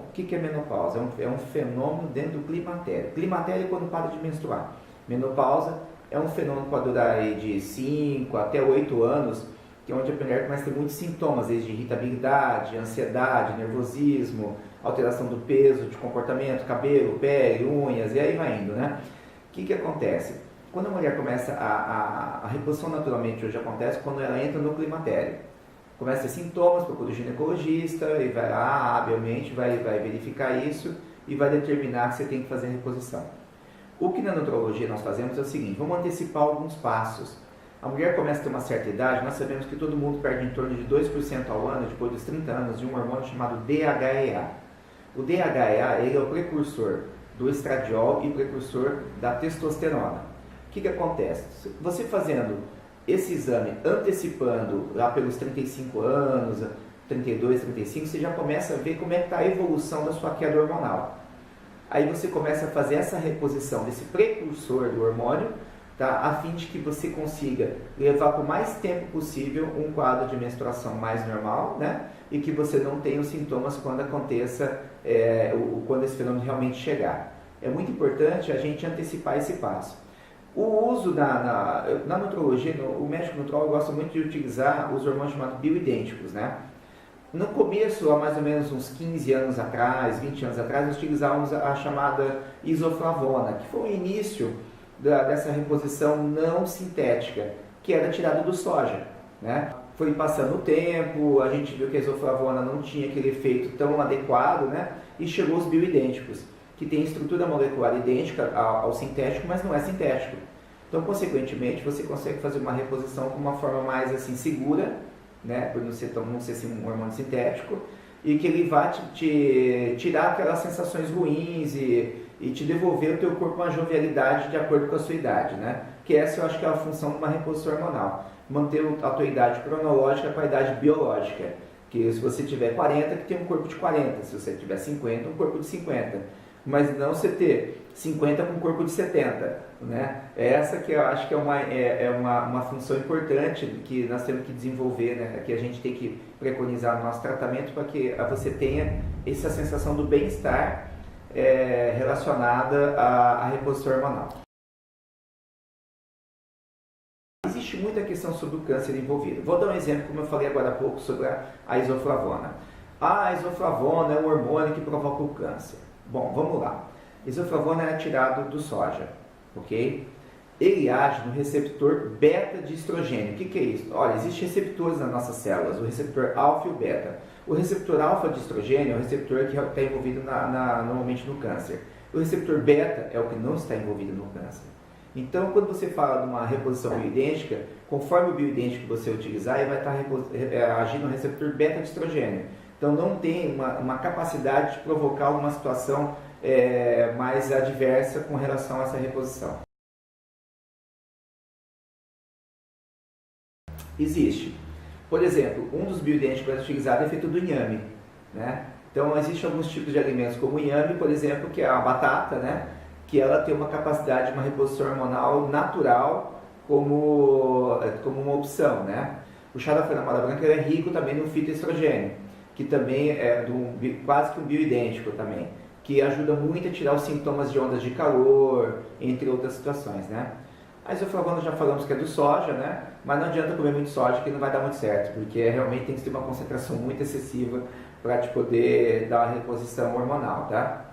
O que é menopausa? É um fenômeno dentro do climatério. Climatério é quando para de menstruar. Menopausa é um fenômeno que pode durar aí de 5 até 8 anos, que é onde a mulher começa a ter muitos sintomas, desde irritabilidade, ansiedade, nervosismo, alteração do peso, de comportamento, cabelo, pele, unhas, e aí vai indo, né? O que acontece? Quando a mulher começa a reposição naturalmente hoje acontece quando ela entra no climatério. Começa a ter sintomas, procura o ginecologista e vai lá, habilmente, vai verificar isso e vai determinar que você tem que fazer a reposição. O que na nutrologia nós fazemos é o seguinte, vamos antecipar alguns passos. A mulher começa a ter uma certa idade, nós sabemos que todo mundo perde em torno de 2% ao ano, depois dos 30 anos, de um hormônio chamado DHEA. O DHEA ele é o precursor do estradiol e precursor da testosterona. O que acontece? Você fazendo esse exame antecipando lá pelos 35 anos, 32, 35, você já começa a ver como é que está a evolução da sua queda hormonal. Aí você começa a fazer essa reposição desse precursor do hormônio, tá? A fim de que você consiga levar por mais tempo possível um quadro de menstruação mais normal, né? E que você não tenha os sintomas quando aconteça, quando esse fenômeno realmente chegar. É muito importante a gente antecipar esse passo. O uso na nutrologia, o médico nutrólogo gosta muito de utilizar os hormônios chamados bioidênticos, né? No começo, há mais ou menos uns 15 anos atrás, 20 anos atrás, nós utilizávamos a chamada isoflavona, que foi o início dessa reposição não sintética, que era tirada do soja, né? Foi passando o tempo, a gente viu que a isoflavona não tinha aquele efeito tão adequado, né? E chegou os bioidênticos, que tem estrutura molecular idêntica ao sintético, mas não é sintético. Então, consequentemente, você consegue fazer uma reposição com uma forma mais assim segura, né, por não ser assim, um hormônio sintético, e que ele vai te tirar aquelas sensações ruins e te devolver o teu corpo uma jovialidade de acordo com a sua idade, né? Que essa eu acho que é a função de uma reposição hormonal, manter a tua idade cronológica com a idade biológica, que se você tiver 40, que tem um corpo de 40, se você tiver 50, um corpo de 50, mas não você ter 50 com um corpo de 70, né? Essa que eu acho que é uma função importante que nós temos que desenvolver, né? Que a gente tem que preconizar no nosso tratamento para que você tenha essa sensação do bem-estar relacionada à reposição hormonal. Existe muita questão sobre o câncer envolvido. Vou dar um exemplo, como eu falei agora há pouco, sobre a isoflavona. A isoflavona é um hormônio que provoca o câncer. Bom, vamos lá. Isoflavona é tirado do soja, ok? Ele age no receptor beta de estrogênio. O que é isso? Olha, existem receptores nas nossas células, o receptor alfa e o beta. O receptor alfa de estrogênio é o receptor que está envolvido normalmente no câncer. O receptor beta é o que não está envolvido no câncer. Então, quando você fala de uma reposição bioidêntica, conforme o bioidêntico que você utilizar, ele vai estar agindo no receptor beta de estrogênio. Então, não tem uma capacidade de provocar alguma situação mais adversa com relação a essa reposição. Existe. Por exemplo, um dos bioidênticos mais utilizados é feito do inhame, né? Então, existem alguns tipos de alimentos como o inhame, por exemplo, que é a batata, né? Que ela tem uma capacidade de uma reposição hormonal natural como uma opção, né? O chá da folha branca é rico também no fitoestrogênio, que também é quase que um bioidêntico também, que ajuda muito a tirar os sintomas de ondas de calor, entre outras situações, né? A isoflavona já falamos que é do soja, né? Mas não adianta comer muito soja que não vai dar muito certo, porque realmente tem que ter uma concentração muito excessiva para te poder dar uma reposição hormonal, tá?